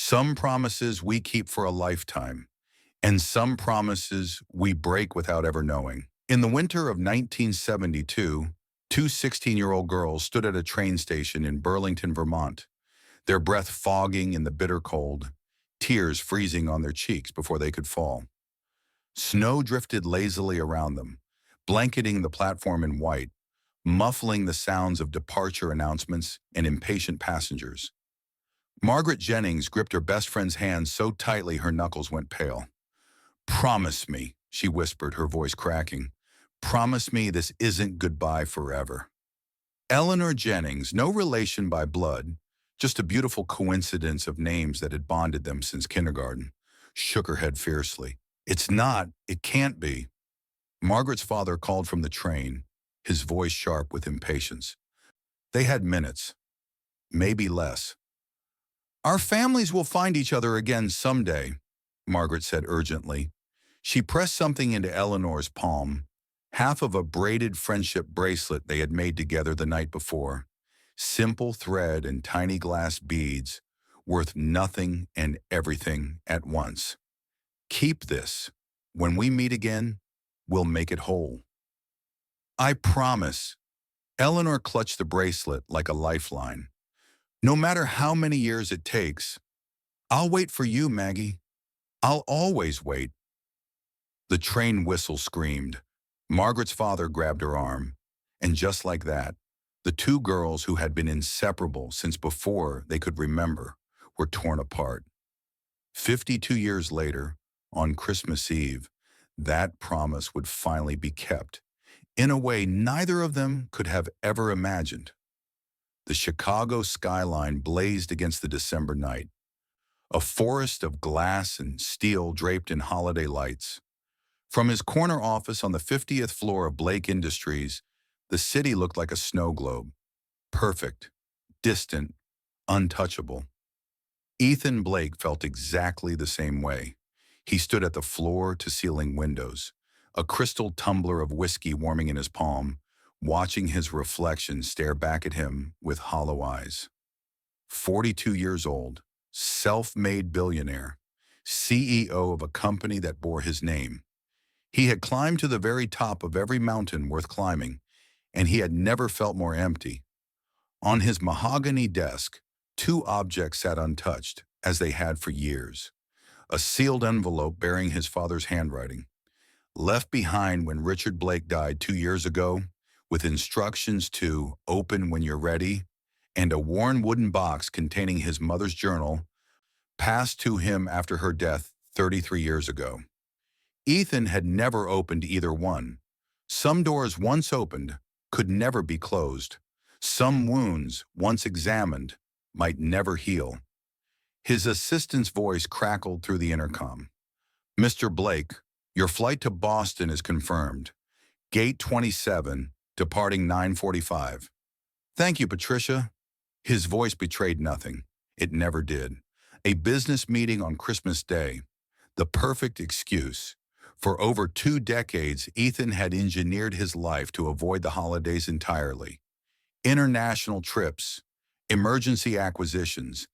Some promises we keep for a lifetime, and some promises we break without ever knowing. In the winter of 1972, two 16-year-old girls stood at a train station in Burlington, Vermont, their breath fogging in the bitter cold, tears freezing on their cheeks before they could fall. Snow drifted lazily around them, blanketing the platform in white, muffling the sounds of departure announcements and impatient passengers. Margaret Jennings gripped her best friend's hand so tightly her knuckles went pale. "Promise me," she whispered, her voice cracking. "Promise me this isn't goodbye forever." Eleanor Jennings, no relation by blood, just a beautiful coincidence of names that had bonded them since kindergarten, shook her head fiercely. "It's not. It can't be." Margaret's father called from the train, his voice sharp with impatience. They had minutes, maybe less. "Our families will find each other again someday," Margaret said urgently. She pressed something into Eleanor's palm, half of a braided friendship bracelet they had made together the night before. Simple thread and tiny glass beads, worth nothing and everything at once. "Keep this. When we meet again, we'll make it whole." "I promise." Eleanor clutched the bracelet like a lifeline. "No matter how many years it takes, I'll wait for you, Maggie. I'll always wait." The train whistle screamed. Margaret's father grabbed her arm, and just like that, the two girls who had been inseparable since before they could remember were torn apart. 52 years later, on Christmas Eve, that promise would finally be kept, in a way neither of them could have ever imagined. The Chicago skyline blazed against the December night, a forest of glass and steel draped in holiday lights. From his corner office on the 50th floor of Blake Industries, the city looked like a snow globe, perfect, distant, untouchable. Ethan Blake felt exactly the same way. He stood at the floor-to-ceiling windows, a crystal tumbler of whiskey warming in his palm, watching his reflection stare back at him with hollow eyes. 42 years old, self-made billionaire, CEO of a company that bore his name. He had climbed to the very top of every mountain worth climbing, and he had never felt more empty. On his mahogany desk, two objects sat untouched, as they had for years. A sealed envelope bearing his father's handwriting, left behind when Richard Blake died 2 years ago, with instructions to open when you're ready, and a worn wooden box containing his mother's journal, passed to him after her death 33 years ago. Ethan had never opened either one. Some doors once opened could never be closed. Some wounds, once examined, might never heal. His assistant's voice crackled through the intercom. "Mr. Blake, your flight to Boston is confirmed. Gate 27, departing 9:45. "Thank you, Patricia." His voice betrayed nothing. It never did. A business meeting on Christmas Day. The perfect excuse. For over 2 decades, Ethan had engineered his life to avoid the holidays entirely. International trips, emergency acquisitions,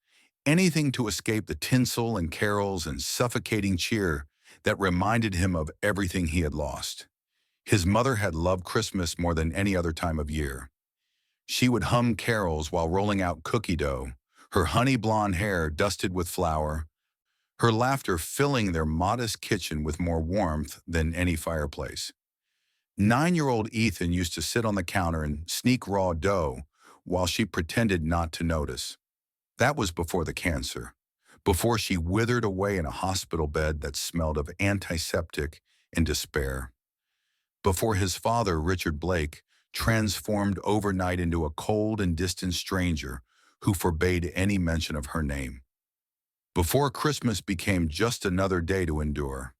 anything to escape the tinsel and carols and suffocating cheer that reminded him of everything he had lost. His mother had loved Christmas more than any other time of year. She would hum carols while rolling out cookie dough, her honey blonde hair dusted with flour, her laughter filling their modest kitchen with more warmth than any fireplace. 9-year-old Ethan used to sit on the counter and sneak raw dough while she pretended not to notice. That was before the cancer, before she withered away in a hospital bed that smelled of antiseptic and despair. Before his father, Richard Blake, transformed overnight into a cold and distant stranger who forbade any mention of her name. Before Christmas became just another day to endure.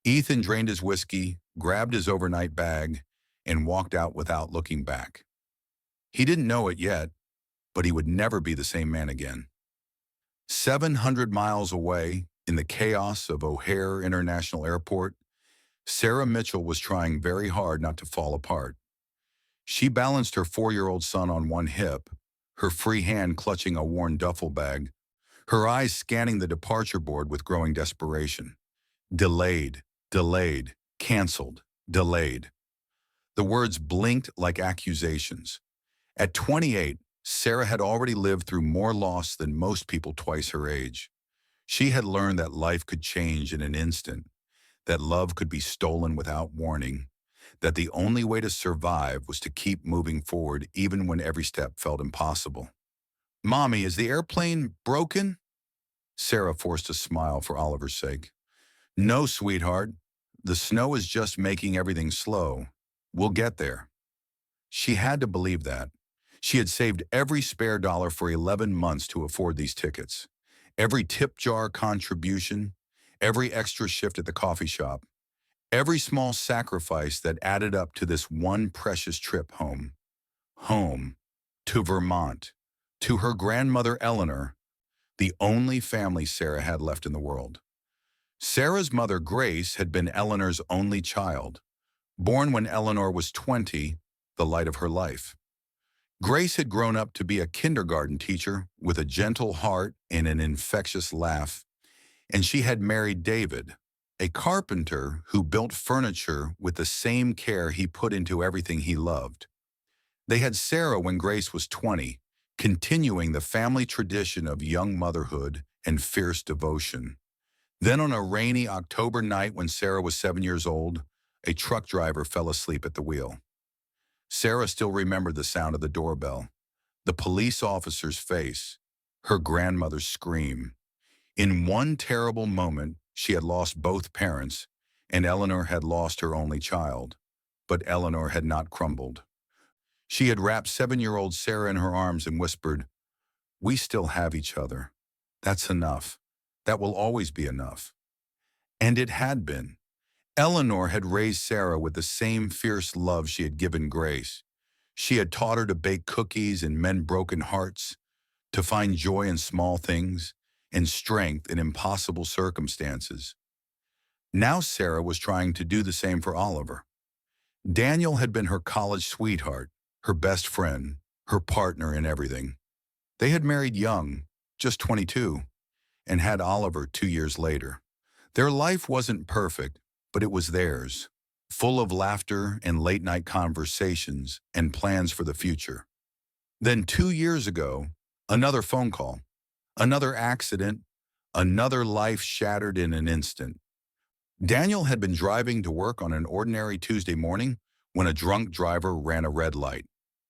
Ethan drained his whiskey, grabbed his overnight bag, and walked out without looking back. He didn't know it yet, but he would never be the same man again. 700 miles away, in the chaos of O'Hare International Airport, Sarah Mitchell was trying very hard not to fall apart. She balanced her 4-year-old son on one hip, her free hand clutching a worn duffel bag, her eyes scanning the departure board with growing desperation. Delayed, delayed, canceled, delayed. The words blinked like accusations. At 28, Sarah had already lived through more loss than most people twice her age. She had learned that life could change in an instant, that love could be stolen without warning, that the only way to survive was to keep moving forward even when every step felt impossible. "Mommy, is the airplane broken?" Sarah forced a smile for Oliver's sake. "No, sweetheart. The snow is just making everything slow. We'll get there." She had to believe that. She had saved every spare dollar for 11 months to afford these tickets. Every tip jar contribution, every extra shift at the coffee shop, every small sacrifice that added up to this one precious trip home. Home. To Vermont. To her grandmother Eleanor, the only family Sarah had left in the world. Sarah's mother, Grace, had been Eleanor's only child, born when Eleanor was 20, the light of her life. Grace had grown up to be a kindergarten teacher with a gentle heart and an infectious laugh, and she had married David, a carpenter who built furniture with the same care he put into everything he loved. They had Sarah when Grace was 20, continuing the family tradition of young motherhood and fierce devotion. Then on a rainy October night when Sarah was 7 years old, a truck driver fell asleep at the wheel. Sarah still remembered the sound of the doorbell, the police officer's face, her grandmother's scream. In one terrible moment, she had lost both parents, and Eleanor had lost her only child. But Eleanor had not crumbled. She had wrapped 7-year-old Sarah in her arms and whispered, "We still have each other. That's enough. That will always be enough." And it had been. Eleanor had raised Sarah with the same fierce love she had given Grace. She had taught her to bake cookies and mend broken hearts, to find joy in small things and strength in impossible circumstances. Now Sarah was trying to do the same for Oliver. Daniel had been her college sweetheart, her best friend, her partner in everything. They had married young, just 22, and had Oliver 2 years later. Their life wasn't perfect, but it was theirs, full of laughter and late-night conversations and plans for the future. Then 2 years ago, another phone call, another accident, another life shattered in an instant. Daniel had been driving to work on an ordinary Tuesday morning when a drunk driver ran a red light.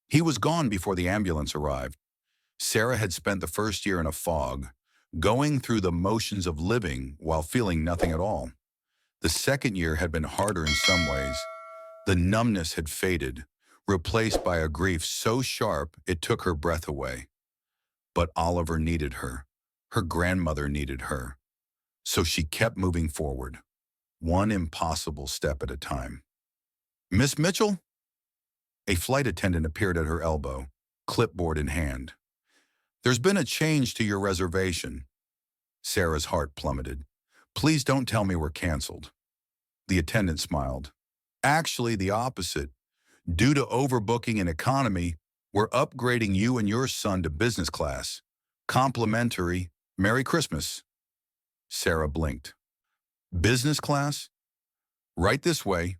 He was gone before the ambulance arrived. Sarah had spent the first year in a fog, going through the motions of living while feeling nothing at all. The second year had been harder in some ways. The numbness had faded, replaced by a grief so sharp it took her breath away. But Oliver needed her. Her grandmother needed her. So she kept moving forward, one impossible step at a time. "Miss Mitchell?" A flight attendant appeared at her elbow, clipboard in hand. "There's been a change to your reservation." Sarah's heart plummeted. "Please don't tell me we're canceled." The attendant smiled. "Actually, the opposite. Due to overbooking and economy, we're upgrading you and your son to business class. Complimentary. Merry Christmas." Sarah blinked. "Business class?" "Right this way."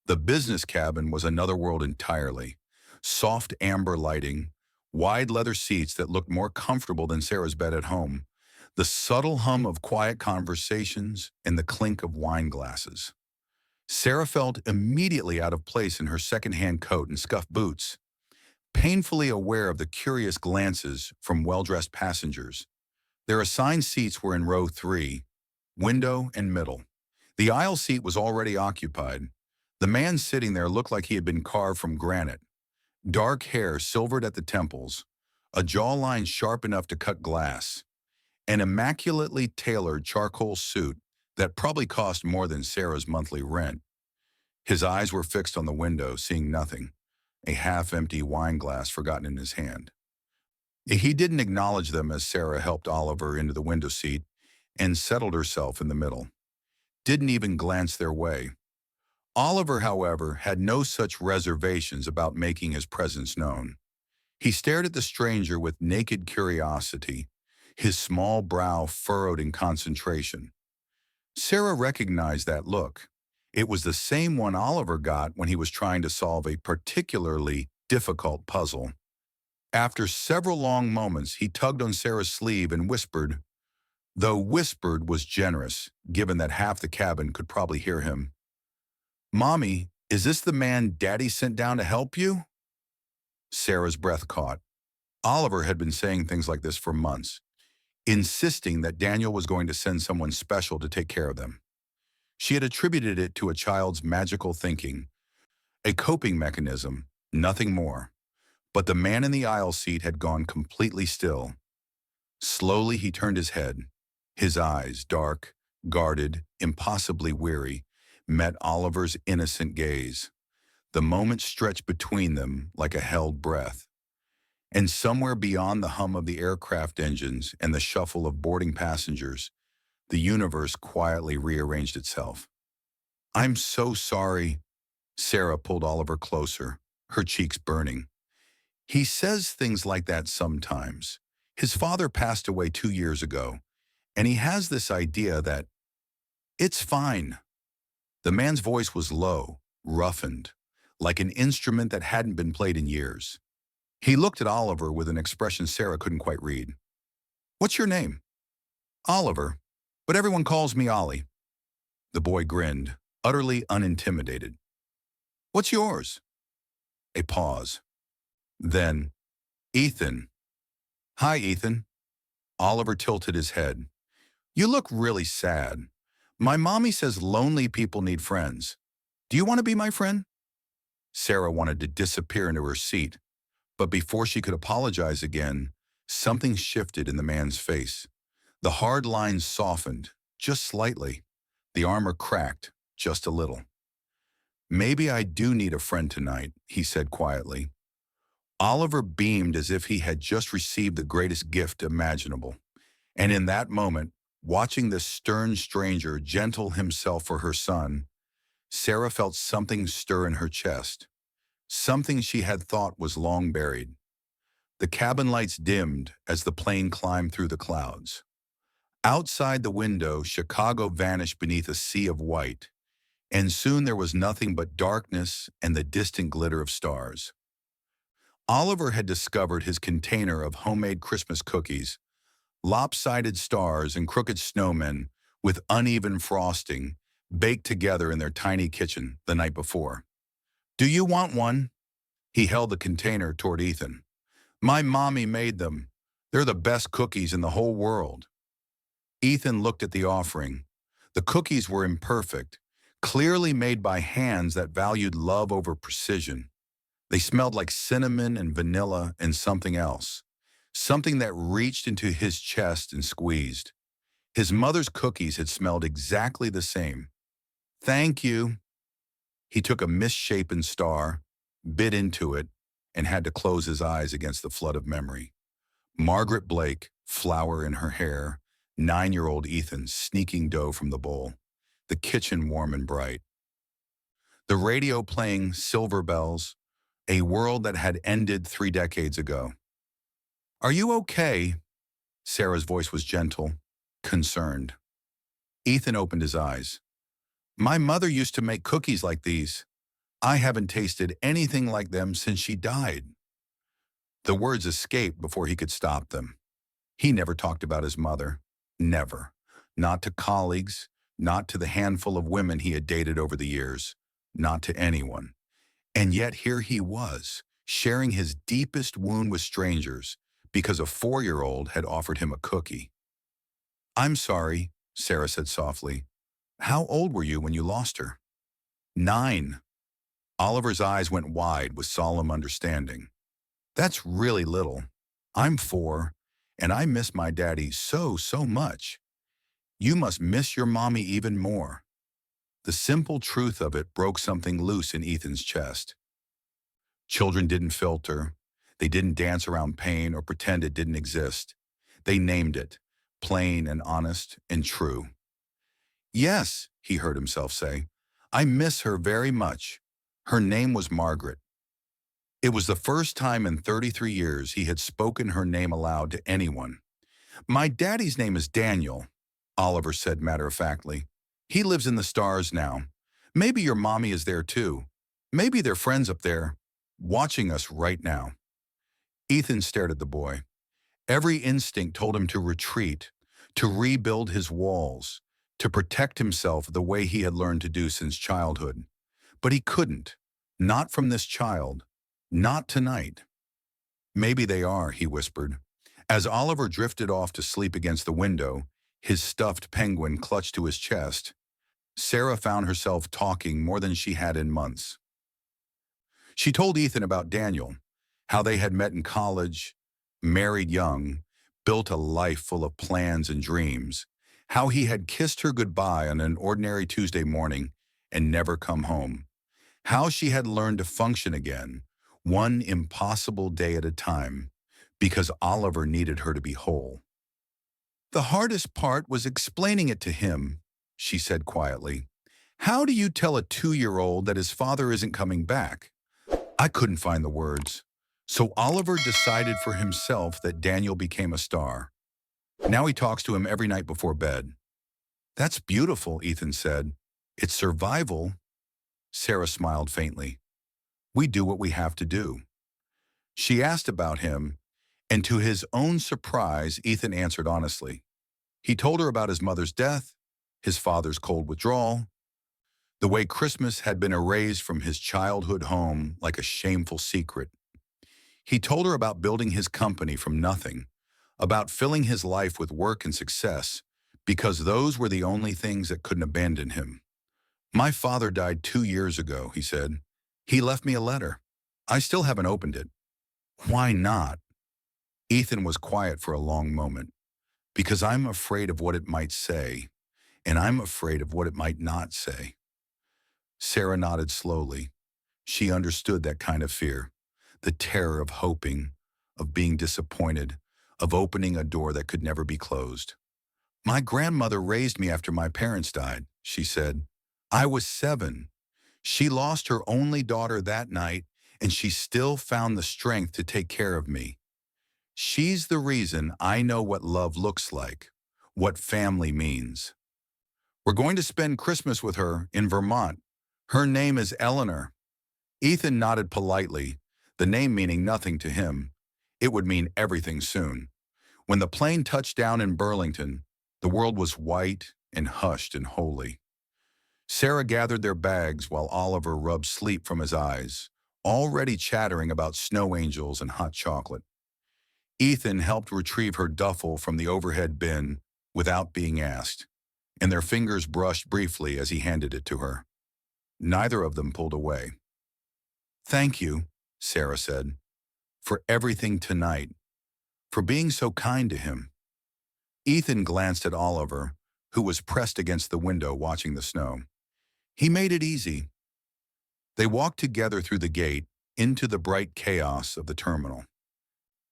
The business cabin was another world entirely. Soft amber lighting, wide leather seats that looked more comfortable than Sarah's bed at home, the subtle hum of quiet conversations, and the clink of wine glasses. Sarah felt immediately out of place in her second-hand coat and scuffed boots, painfully aware of the curious glances from well-dressed passengers. Their assigned seats were in row 3, window and middle. The aisle seat was already occupied. The man sitting there looked like he had been carved from granite. Dark hair silvered at the temples, a jawline sharp enough to cut glass, an immaculately tailored charcoal suit that probably cost more than Sarah's monthly rent. His eyes were fixed on the window, seeing nothing, a half-empty wine glass forgotten in his hand. He didn't acknowledge them as Sarah helped Oliver into the window seat and settled herself in the middle. Didn't even glance their way. Oliver, however, had no such reservations about making his presence known. He stared at the stranger with naked curiosity, his small brow furrowed in concentration. Sarah recognized that look. It was the same one Oliver got when he was trying to solve a particularly difficult puzzle. After several long moments, he tugged on Sarah's sleeve and whispered, though whispered was generous, given that half the cabin could probably hear him. "Mommy, is this the man Daddy sent down to help you?" Sarah's breath caught. Oliver had been saying things like this for months, insisting that Daniel was going to send someone special to take care of them. She had attributed it to a child's magical thinking, a coping mechanism, nothing more. But the man in the aisle seat had gone completely still. Slowly he turned his head. His eyes, dark, guarded, impossibly weary, met Oliver's innocent gaze. The moment stretched between them like a held breath. And somewhere beyond the hum of the aircraft engines and the shuffle of boarding passengers, the universe quietly rearranged itself. "I'm so sorry." Sarah pulled Oliver closer, her cheeks burning. "He says things like that sometimes. His father passed away 2 years ago, and he has this idea that it's fine." The man's voice was low, roughened, like an instrument that hadn't been played in years. He looked at Oliver with an expression Sarah couldn't quite read. "What's your name?" "Oliver, but everyone calls me Ollie." The boy grinned, utterly unintimidated. "What's yours?" A pause. Then, "Ethan." "Hi, Ethan." Oliver tilted his head. "You look really sad. My mommy says lonely people need friends. Do you want to be my friend?" Sarah wanted to disappear into her seat, but before she could apologize again, something shifted in the man's face. The hard lines softened, just slightly. The armor cracked, just a little. "Maybe I do need a friend tonight," he said quietly. Oliver beamed as if he had just received the greatest gift imaginable. And in that moment, watching this stern stranger gentle himself for her son, Sarah felt something stir in her chest, something she had thought was long buried. The cabin lights dimmed as the plane climbed through the clouds. Outside the window, Chicago vanished beneath a sea of white, and soon there was nothing but darkness and the distant glitter of stars. Oliver had discovered his container of homemade Christmas cookies, lopsided stars and crooked snowmen with uneven frosting baked together in their tiny kitchen the night before. "Do you want one?" He held the container toward Ethan. "My mommy made them. They're the best cookies in the whole world." Ethan looked at the offering. The cookies were imperfect, clearly made by hands that valued love over precision. They smelled like cinnamon and vanilla and something else, something that reached into his chest and squeezed. His mother's cookies had smelled exactly the same. "Thank you." He took a misshapen star, bit into it, and had to close his eyes against the flood of memory. Margaret Blake, flower in her hair, 9-year-old Ethan sneaking dough from the bowl, the kitchen warm and bright. The radio playing Silver Bells, a world that had ended 3 decades ago. "Are you okay?" Sarah's voice was gentle, concerned. Ethan opened his eyes. "My mother used to make cookies like these. I haven't tasted anything like them since she died." The words escaped before he could stop them. He never talked about his mother. Never. Not to colleagues, not to the handful of women he had dated over the years, not to anyone. And yet here he was, sharing his deepest wound with strangers because a 4-year-old had offered him a cookie. "I'm sorry," Sarah said softly. "How old were you when you lost her?" 9. Oliver's eyes went wide with solemn understanding. "That's really little. I'm 4, and I miss my daddy so much. You must miss your mommy even more." The simple truth of it broke something loose in Ethan's chest. Children didn't filter. They didn't dance around pain or pretend it didn't exist. They named it, plain and honest and true. "Yes," he heard himself say, "I miss her very much. Her name was Margaret." It was the first time in 33 years he had spoken her name aloud to anyone. My daddy's name is Daniel, Oliver said matter-of-factly. He lives in the stars now. Maybe your mommy is there too. Maybe they're friends up there, watching us right now. Ethan stared at the boy. Every instinct told him to retreat, to rebuild his walls, to protect himself the way he had learned to do since childhood. But he couldn't. Not from this child. Not tonight. Maybe they are, he whispered. As Oliver drifted off to sleep against the window, his stuffed penguin clutched to his chest, Sarah found herself talking more than she had in months. She told Ethan about Daniel, how they had met in college, married young, built a life full of plans and dreams, how he had kissed her goodbye on an ordinary Tuesday morning and never come home, how she had learned to function again, one impossible day at a time, because Oliver needed her to be whole. The hardest part was explaining it to him, she said quietly. How do you tell a 2-year-old that his father isn't coming back? I couldn't find the words. So Oliver decided for himself that Daniel became a star. Now he talks to him every night before bed. That's beautiful, Ethan said. It's survival. Sarah smiled faintly. We do what we have to do. She asked about him, and to his own surprise, Ethan answered honestly. He told her about his mother's death, his father's cold withdrawal, the way Christmas had been erased from his childhood home like a shameful secret. He told her about building his company from nothing, about filling his life with work and success, because those were the only things that couldn't abandon him. My father died 2 years ago, he said. He left me a letter. I still haven't opened it. Why not? Ethan was quiet for a long moment. Because I'm afraid of what it might say, and I'm afraid of what it might not say. Sarah nodded slowly. She understood that kind of fear, the terror of hoping, of being disappointed, of opening a door that could never be closed. My grandmother raised me after my parents died, she said. I was 7. She lost her only daughter that night, and she still found the strength to take care of me. She's the reason I know what love looks like, what family means. We're going to spend Christmas with her in Vermont. Her name is Eleanor. Ethan nodded politely, the name meaning nothing to him. It would mean everything soon. When the plane touched down in Burlington, the world was white and hushed and holy. Sarah gathered their bags while Oliver rubbed sleep from his eyes, already chattering about snow angels and hot chocolate. Ethan helped retrieve her duffel from the overhead bin without being asked, and their fingers brushed briefly as he handed it to her. Neither of them pulled away. Thank you, Sarah said, for everything tonight, for being so kind to him. Ethan glanced at Oliver, who was pressed against the window watching the snow. He made it easy. They walked together through the gate into the bright chaos of the terminal.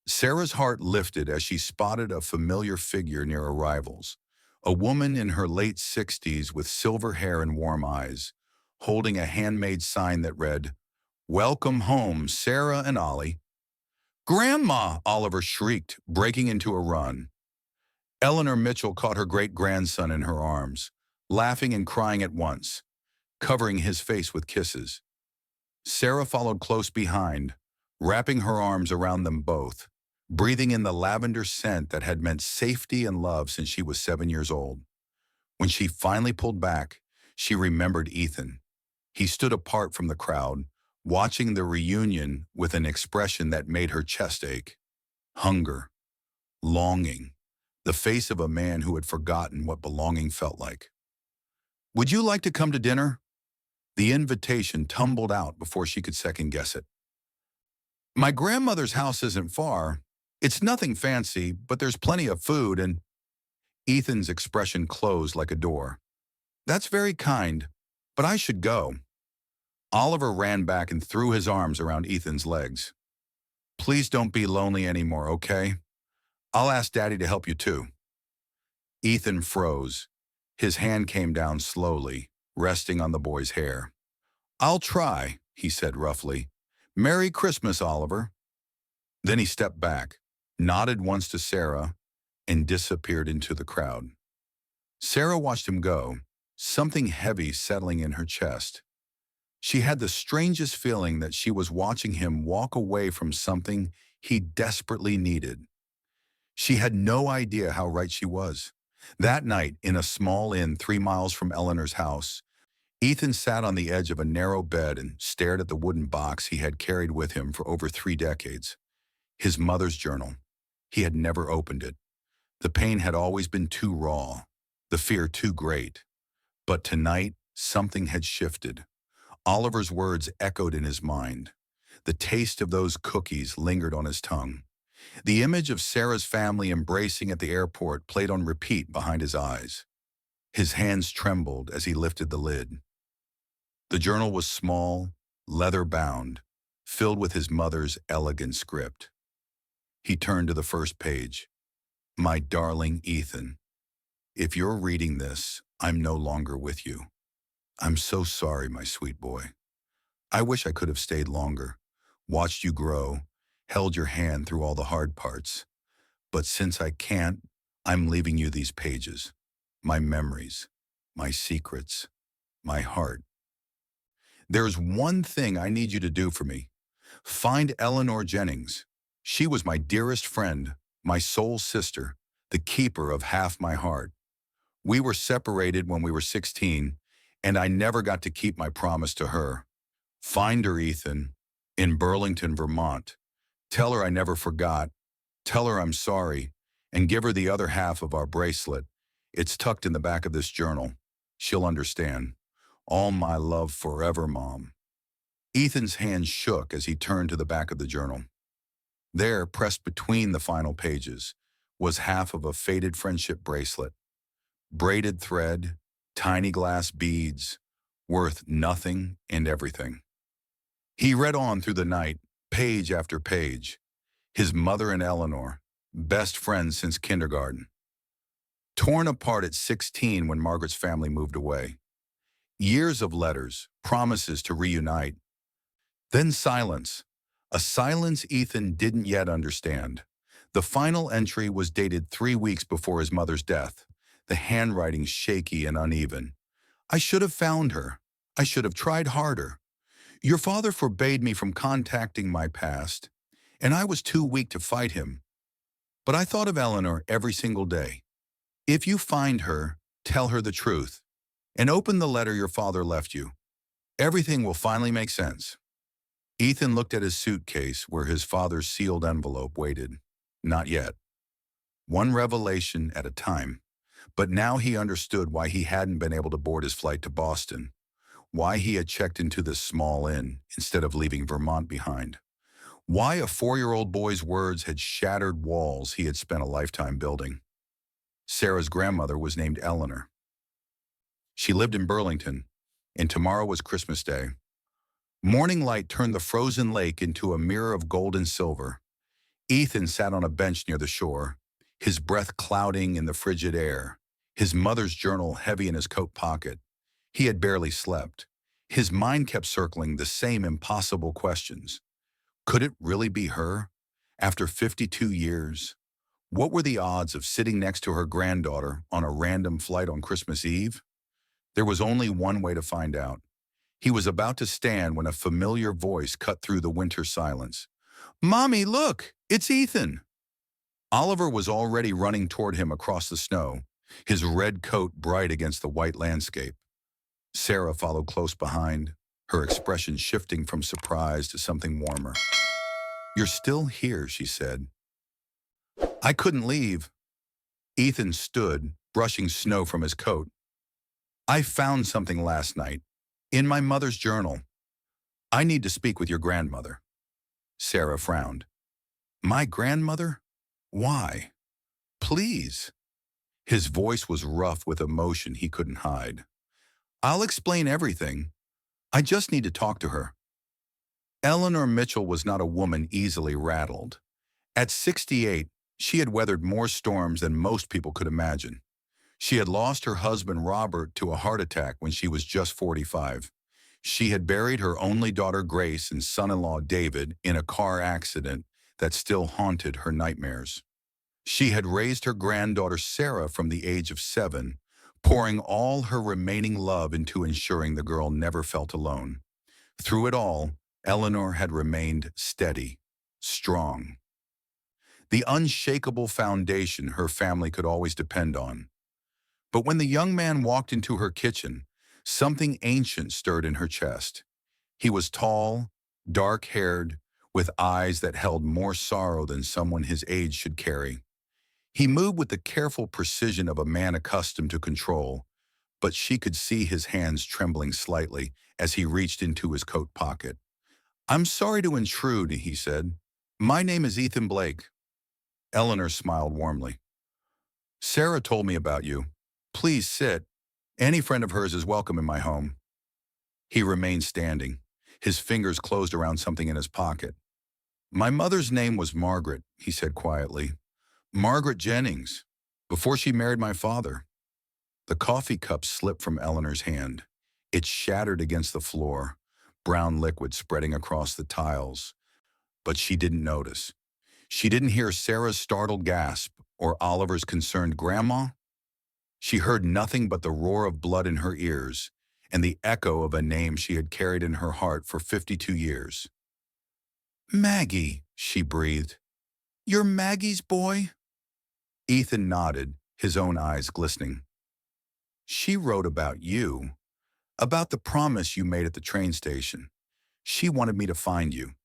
Sarah's heart lifted as she spotted a familiar figure near arrivals, a woman in her late 60s with silver hair and warm eyes, holding a handmade sign that read, Welcome home, Sarah and Ollie. Grandma, Oliver shrieked, breaking into a run. Eleanor Mitchell caught her great-grandson in her arms, laughing and crying at once, covering his face with kisses. Sarah followed close behind, wrapping her arms around them both, breathing in the lavender scent that had meant safety and love since she was 7 years old. When she finally pulled back, she remembered Ethan. He stood apart from the crowd, watching the reunion with an expression that made her chest ache. Hunger, longing, the face of a man who had forgotten what belonging felt like. Would you like to come to dinner? The invitation tumbled out before she could second-guess it. My grandmother's house isn't far. It's nothing fancy, but there's plenty of food and… Ethan's expression closed like a door. That's very kind, but I should go. Oliver ran back and threw his arms around Ethan's legs. Please don't be lonely anymore, okay? I'll ask Daddy to help you too. Ethan froze. His hand came down slowly, resting on the boy's hair. I'll try, he said roughly. Merry Christmas, Oliver. Then he stepped back, nodded once to Sarah, and disappeared into the crowd. Sarah watched him go, something heavy settling in her chest. She had the strangest feeling that she was watching him walk away from something he desperately needed. She had no idea how right she was. That night, in a small inn 3 miles from Eleanor's house, Ethan sat on the edge of a narrow bed and stared at the wooden box he had carried with him for over 3 decades. His mother's journal. He had never opened it. The pain had always been too raw, the fear too great. But tonight, something had shifted. Oliver's words echoed in his mind. The taste of those cookies lingered on his tongue. The image of Sarah's family embracing at the airport played on repeat behind his eyes. His hands trembled as he lifted the lid. The journal was small, leather-bound, filled with his mother's elegant script. He turned to the first page. My darling Ethan, if you're reading this, I'm no longer with you. I'm so sorry, my sweet boy. I wish I could have stayed longer, watched you grow, held your hand through all the hard parts. But since I can't, I'm leaving you these pages. My memories, my secrets, my heart. There's one thing I need you to do for me. Find Eleanor Jennings. She was my dearest friend, my soul sister, the keeper of half my heart. We were separated when we were 16, and I never got to keep my promise to her. Find her, Ethan, in Burlington, Vermont. Tell her I never forgot. Tell her I'm sorry, and give her the other half of our bracelet. It's tucked in the back of this journal. She'll understand. All my love forever, Mom. Ethan's hand shook as he turned to the back of the journal. There, pressed between the final pages, was half of a faded friendship bracelet. Braided thread, tiny glass beads, worth nothing and everything. He read on through the night, page after page. His mother and Eleanor, best friends since kindergarten. Torn apart at 16 when Margaret's family moved away. Years of letters, promises to reunite. Then silence. A silence Ethan didn't yet understand. The final entry was dated 3 weeks before his mother's death, the handwriting shaky and uneven. I should have found her. I should have tried harder. Your father forbade me from contacting my past, and I was too weak to fight him. But I thought of Eleanor every single day. If you find her, tell her the truth, and open the letter your father left you. Everything will finally make sense. Ethan looked at his suitcase where his father's sealed envelope waited. Not yet. One revelation at a time. But now he understood why he hadn't been able to board his flight to Boston, why he had checked into this small inn instead of leaving Vermont behind, why a 4-year-old boy's words had shattered walls he had spent a lifetime building. Sarah's grandmother was named Eleanor. She lived in Burlington, and tomorrow was Christmas Day. Morning light turned the frozen lake into a mirror of gold and silver. Ethan sat on a bench near the shore, his breath clouding in the frigid air, his mother's journal heavy in his coat pocket. He had barely slept. His mind kept circling the same impossible questions. Could it really be her? After 52 years? What were the odds of sitting next to her granddaughter on a random flight on Christmas Eve? There was only one way to find out. He was about to stand when a familiar voice cut through the winter silence. Mommy, look! It's Ethan! Oliver was already running toward him across the snow, his red coat bright against the white landscape. Sarah followed close behind, her expression shifting from surprise to something warmer. You're still here, she said. I couldn't leave. Ethan stood, brushing snow from his coat. I found something last night, in my mother's journal. I need to speak with your grandmother. Sarah frowned. My grandmother? Why? Please. His voice was rough with emotion he couldn't hide. I'll explain everything. I just need to talk to her. Eleanor Mitchell was not a woman easily rattled. At 68, she had weathered more storms than most people could imagine. She had lost her husband Robert to a heart attack when she was just 45. She had buried her only daughter Grace and son-in-law David in a car accident that still haunted her nightmares. She had raised her granddaughter Sarah from the age of 7, pouring all her remaining love into ensuring the girl never felt alone. Through it all, Eleanor had remained steady, strong, the unshakable foundation her family could always depend on. But when the young man walked into her kitchen, something ancient stirred in her chest. He was tall, dark-haired, with eyes that held more sorrow than someone his age should carry. He moved with the careful precision of a man accustomed to control, but she could see his hands trembling slightly as he reached into his coat pocket. "I'm sorry to intrude," he said. "My name is Ethan Blake." Eleanor smiled warmly. "Sarah told me about you. Please sit. Any friend of hers is welcome in my home." He remained standing, his fingers closed around something in his pocket. "My mother's name was Margaret," he said quietly. "Margaret Jennings, before she married my father." The coffee cup slipped from Eleanor's hand. It shattered against the floor, brown liquid spreading across the tiles. But she didn't notice. She didn't hear Sarah's startled gasp or Oliver's concerned "Grandma?" She heard nothing but the roar of blood in her ears and the echo of a name she had carried in her heart for 52 years. "Maggie," she breathed. "You're Maggie's boy?" Ethan nodded, his own eyes glistening. "She wrote about you, about the promise you made at the train station. She wanted me to find you."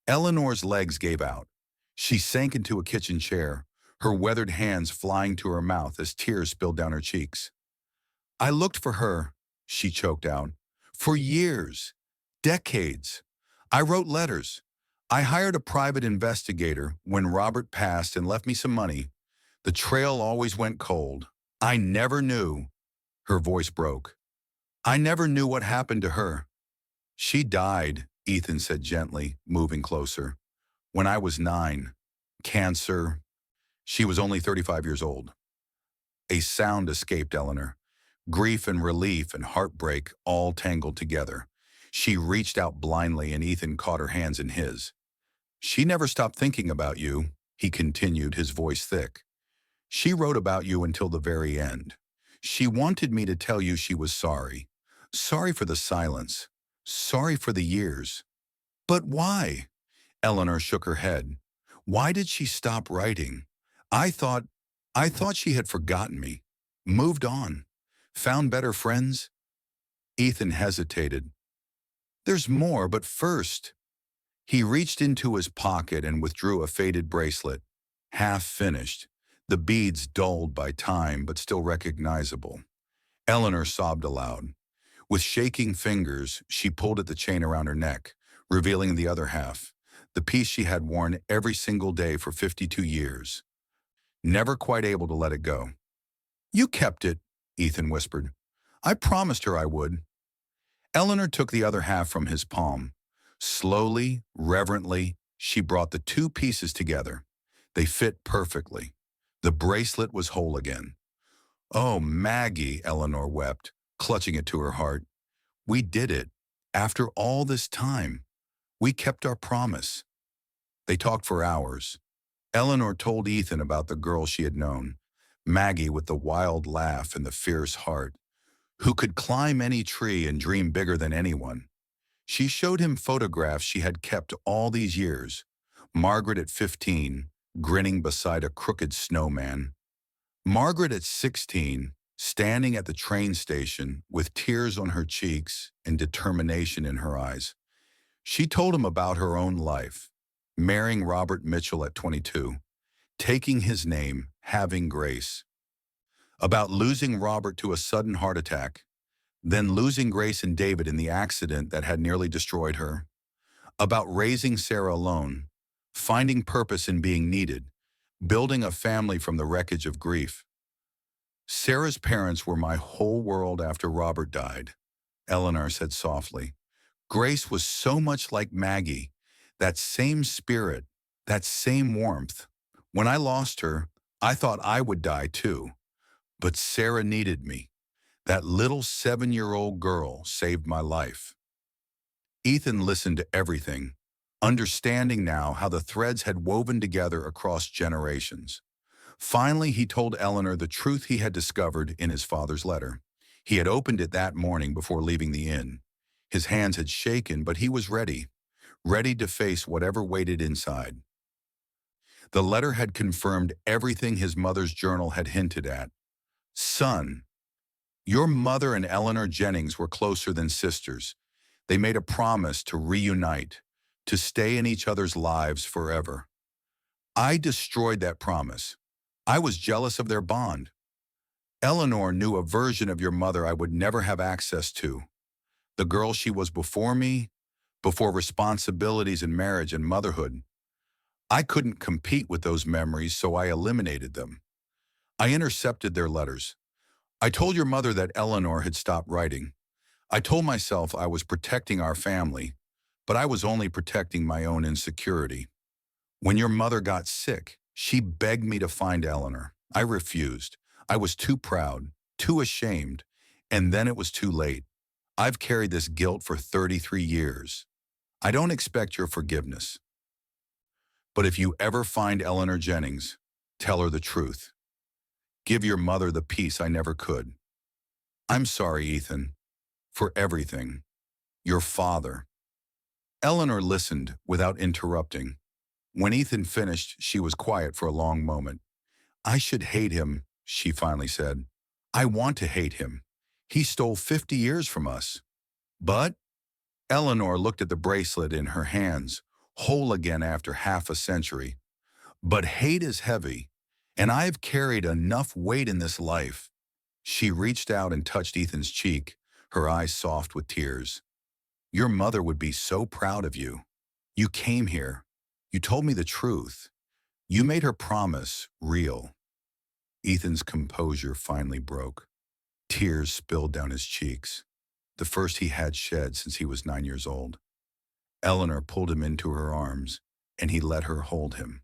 Eleanor's legs gave out. She sank into a kitchen chair, her weathered hands flying to her mouth as tears spilled down her cheeks. "I looked for her," she choked out, "for years, decades. I wrote letters. I hired a private investigator when Robert passed and left me some money. The trail always went cold. I never knew." Her voice broke. "I never knew what happened to her." "She died," Ethan said gently, moving closer. "When I was 9. Cancer." She was only 35 years old. A sound escaped Eleanor. Grief and relief and heartbreak all tangled together. She reached out blindly and Ethan caught her hands in his. "She never stopped thinking about you," he continued, his voice thick. "She wrote about you until the very end. She wanted me to tell you she was sorry. Sorry for the silence. Sorry for the years." "But why?" Eleanor shook her head. "Why did she stop writing? I thought, I thought she had forgotten me, moved on, found better friends." Ethan hesitated. "There's more, but first." He reached into his pocket and withdrew a faded bracelet, half finished, the beads dulled by time but still recognizable. Eleanor sobbed aloud. With shaking fingers, she pulled at the chain around her neck, revealing the other half, the piece she had worn every single day for 52 years, never quite able to let it go. "You kept it," Ethan whispered. "I promised her I would." Eleanor took the other half from his palm. Slowly, reverently, she brought the two pieces together. They fit perfectly. The bracelet was whole again. "Oh, Maggie," Eleanor wept, clutching it to her heart. "We did it. After all this time, we kept our promise." They talked for hours. Eleanor told Ethan about the girl she had known, Maggie with the wild laugh and the fierce heart, who could climb any tree and dream bigger than anyone. She showed him photographs she had kept all these years. Margaret at 15, grinning beside a crooked snowman. Margaret at 16, standing at the train station with tears on her cheeks and determination in her eyes. She told him about her own life, marrying Robert Mitchell at 22, taking his name, having Grace. About losing Robert to a sudden heart attack, then losing Grace and David in the accident that had nearly destroyed her. About raising Sarah alone, finding purpose in being needed, building a family from the wreckage of grief. "Sarah's parents were my whole world after Robert died," Eleanor said softly. "Grace was so much like Maggie, that same spirit, that same warmth. When I lost her, I thought I would die too. But Sarah needed me. That little 7-year-old girl saved my life." Ethan listened to everything, understanding now how the threads had woven together across generations. Finally, he told Eleanor the truth he had discovered in his father's letter. He had opened it that morning before leaving the inn. His hands had shaken, but he was ready to face whatever waited inside. The letter had confirmed everything his mother's journal had hinted at. Son, your mother and Eleanor Jennings were closer than sisters. They made a promise to reunite, to stay in each other's lives forever. I destroyed that promise. I was jealous of their bond. Eleanor knew a version of your mother I would never have access to. The girl she was before me, before responsibilities in marriage and motherhood. I couldn't compete with those memories, so I eliminated them. I intercepted their letters. I told your mother that Eleanor had stopped writing. I told myself I was protecting our family, but I was only protecting my own insecurity. When your mother got sick, she begged me to find Eleanor. I refused. I was too proud, too ashamed, and then it was too late. I've carried this guilt for 33 years. I don't expect your forgiveness. But if you ever find Eleanor Jennings, tell her the truth. Give your mother the peace I never could. I'm sorry, Ethan, for everything. Your father. Eleanor listened without interrupting. When Ethan finished, she was quiet for a long moment. I should hate him, she finally said. I want to hate him. He stole 50 years from us. But Eleanor looked at the bracelet in her hands, whole again after half a century. But hate is heavy, and I've carried enough weight in this life. She reached out and touched Ethan's cheek, her eyes soft with tears. Your mother would be so proud of you. You came here. You told me the truth. You made her promise real. Ethan's composure finally broke. Tears spilled down his cheeks, the first he had shed since he was 9 years old. Eleanor pulled him into her arms, and he let her hold him.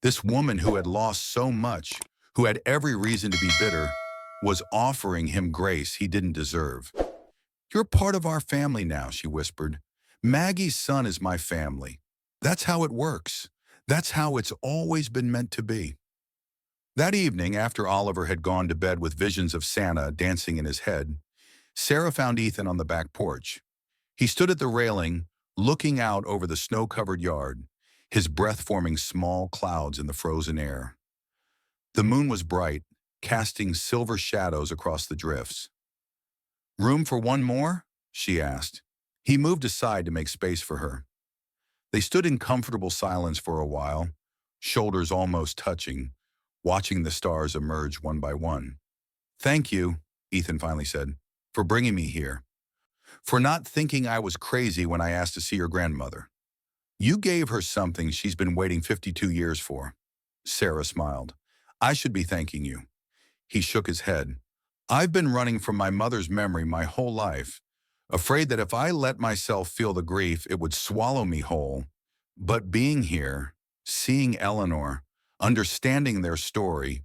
This woman who had lost so much, who had every reason to be bitter, was offering him grace he didn't deserve. You're part of our family now, she whispered. Maggie's son is my family. That's how it works. That's how it's always been meant to be. That evening, after Oliver had gone to bed with visions of Santa dancing in his head, Sarah found Ethan on the back porch. He stood at the railing, looking out over the snow-covered yard, his breath forming small clouds in the frozen air. The moon was bright, casting silver shadows across the drifts. Room for one more? She asked. He moved aside to make space for her. They stood in comfortable silence for a while, shoulders almost touching, watching the stars emerge one by one. Thank you, Ethan finally said, for bringing me here. For not thinking I was crazy when I asked to see your grandmother. You gave her something she's been waiting 52 years for. Sarah smiled. I should be thanking you. He shook his head. I've been running from my mother's memory my whole life, afraid that if I let myself feel the grief, it would swallow me whole. But being here, seeing Eleanor, understanding their story,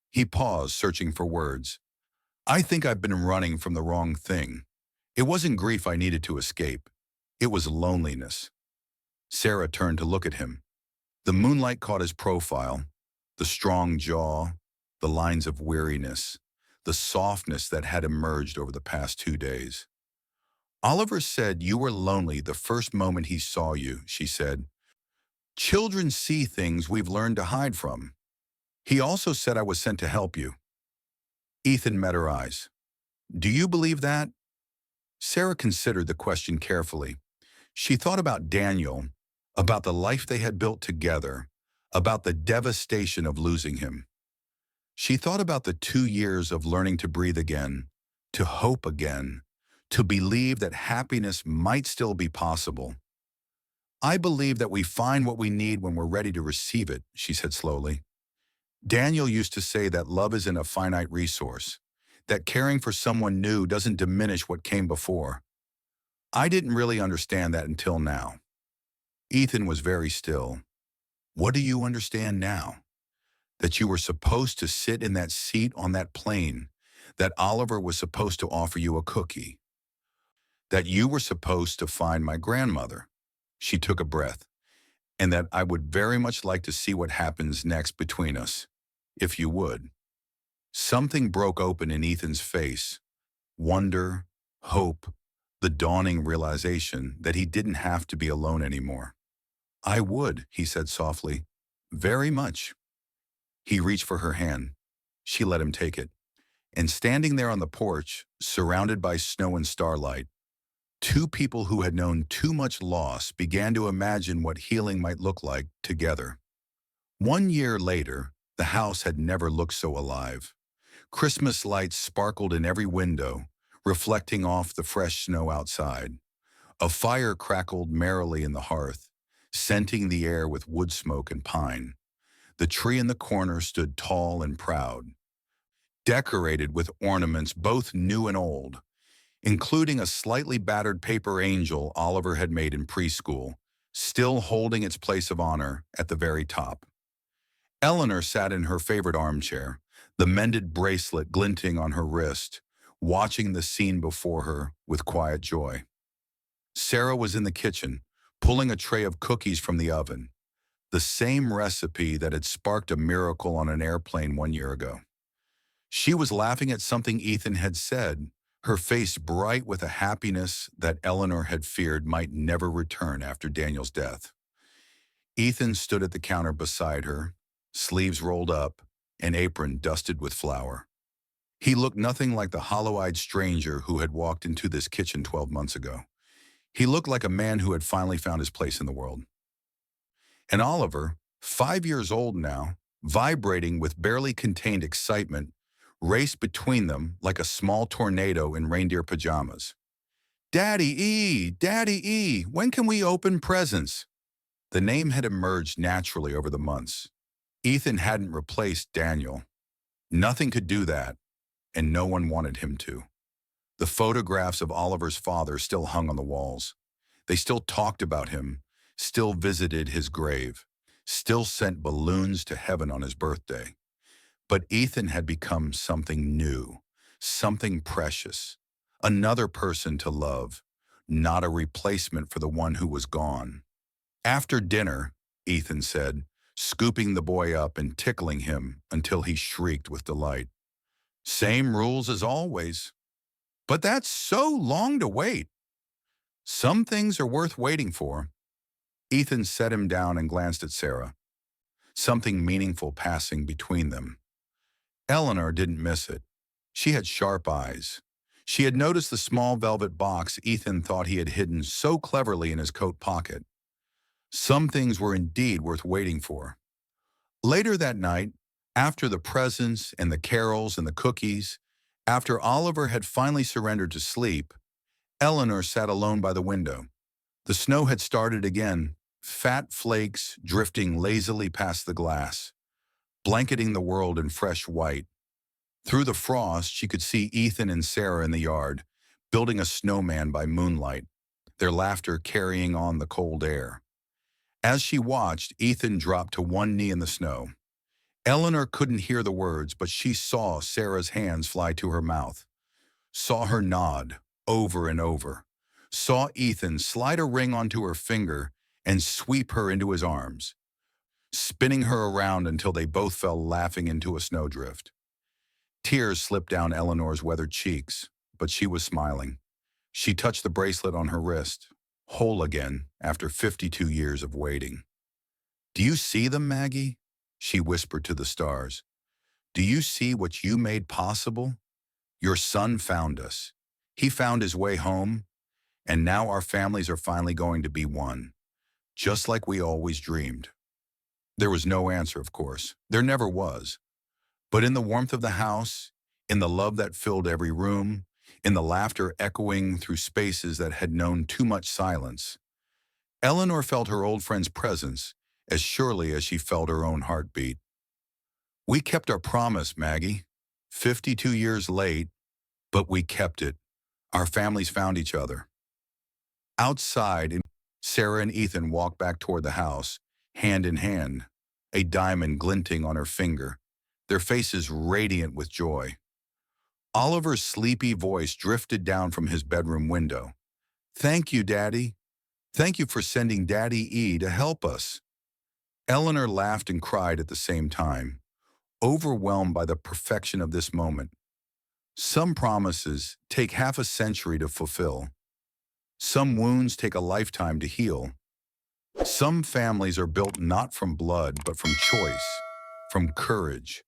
he paused, searching for words. I think I've been running from the wrong thing. It wasn't grief I needed to escape. It was loneliness. Sarah turned to look at him. The moonlight caught his profile, the strong jaw, the lines of weariness, the softness that had emerged over the past 2 days. Oliver said you were lonely the first moment he saw you, she said. Children see things we've learned to hide from. He also said I was sent to help you. Ethan met her eyes. Do you believe that? Sarah considered the question carefully. She thought about Daniel, about the life they had built together, about the devastation of losing him. She thought about the 2 years of learning to breathe again, to hope again, to believe that happiness might still be possible. I believe that we find what we need when we're ready to receive it, she said slowly. Daniel used to say that love isn't a finite resource, that caring for someone new doesn't diminish what came before. I didn't really understand that until now. Ethan was very still. What do you understand now? That you were supposed to sit in that seat on that plane, that Oliver was supposed to offer you a cookie, that you were supposed to find my grandmother. She took a breath. and that I would very much like to see what happens next between us, if you would. Something broke open in Ethan's face. Wonder, hope, the dawning realization that he didn't have to be alone anymore. I would, he said softly. Very much. He reached for her hand. She let him take it. And standing there on the porch, surrounded by snow and starlight, two people who had known too much loss began to imagine what healing might look like together. 1 year later, the house had never looked so alive. Christmas lights sparkled in every window, reflecting off the fresh snow outside. A fire crackled merrily in the hearth, scenting the air with wood smoke and pine. The tree in the corner stood tall and proud, decorated with ornaments both new and old, including a slightly battered paper angel Oliver had made in preschool, still holding its place of honor at the very top. Eleanor sat in her favorite armchair, the mended bracelet glinting on her wrist, watching the scene before her with quiet joy. Sarah was in the kitchen, pulling a tray of cookies from the oven, the same recipe that had sparked a miracle on an airplane 1 year ago. She was laughing at something Ethan had said, her face bright with a happiness that Eleanor had feared might never return after Daniel's death. Ethan stood at the counter beside her, sleeves rolled up, an apron dusted with flour. He looked nothing like the hollow-eyed stranger who had walked into this kitchen 12 months ago. He looked like a man who had finally found his place in the world. And Oliver, 5 years old now, vibrating with barely contained excitement, raced between them like a small tornado in reindeer pajamas. Daddy E, when can we open presents?" The name had emerged naturally over the months. Ethan hadn't replaced Daniel. Nothing could do that, and no one wanted him to. The photographs of Oliver's father still hung on the walls. They still talked about him, still visited his grave, still sent balloons to heaven on his birthday. But Ethan had become something new, something precious, another person to love, not a replacement for the one who was gone. After dinner, Ethan said, scooping the boy up and tickling him until he shrieked with delight. "Same rules as always. But that's so long to wait." "Some things are worth waiting for." Ethan set him down and glanced at Sarah, something meaningful passing between them. Eleanor didn't miss it. She had sharp eyes. She had noticed the small velvet box Ethan thought he had hidden so cleverly in his coat pocket. Some things were indeed worth waiting for. Later that night, after the presents and the carols and the cookies, after Oliver had finally surrendered to sleep, Eleanor sat alone by the window. The snow had started again, fat flakes drifting lazily past the glass, blanketing the world in fresh white. Through the frost, she could see Ethan and Sarah in the yard, building a snowman by moonlight, their laughter carrying on the cold air. As she watched, Ethan dropped to one knee in the snow. Eleanor couldn't hear the words, but she saw Sarah's hands fly to her mouth, saw her nod over and over, saw Ethan slide a ring onto her finger and sweep her into his arms, spinning her around until they both fell laughing into a snowdrift. Tears slipped down Eleanor's weathered cheeks, but she was smiling. She touched the bracelet on her wrist, whole again after 52 years of waiting. "Do you see them, Maggie?" she whispered to the stars. "Do you see what you made possible? Your son found us. He found his way home, and now our families are finally going to be one, just like we always dreamed." There was no answer, of course. There never was. But in the warmth of the house, in the love that filled every room, in the laughter echoing through spaces that had known too much silence, Eleanor felt her old friend's presence as surely as she felt her own heartbeat. "We kept our promise, Maggie. 52 years late, but we kept it. Our families found each other." Outside, Sarah and Ethan walked back toward the house, hand in hand, a diamond glinting on her finger, their faces radiant with joy. Oliver's sleepy voice drifted down from his bedroom window. "Thank you, Daddy. Thank you for sending Daddy E to help us." Eleanor laughed and cried at the same time, overwhelmed by the perfection of this moment. Some promises take half a century to fulfill. Some wounds take a lifetime to heal. Some families are built not from blood, but from choice, from courage,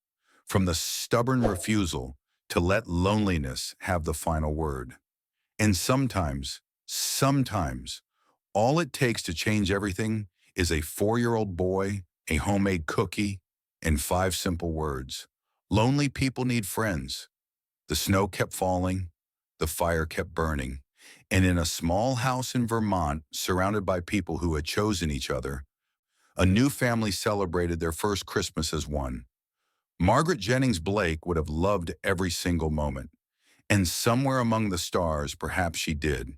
from the stubborn refusal to let loneliness have the final word. And sometimes, all it takes to change everything is a 4-year-old boy, a homemade cookie, and 5 simple words. Lonely people need friends. The snow kept falling, the fire kept burning, and in a small house in Vermont, surrounded by people who had chosen each other, a new family celebrated their first Christmas as one. Margaret Jennings Blake would have loved every single moment, and somewhere among the stars, perhaps she did.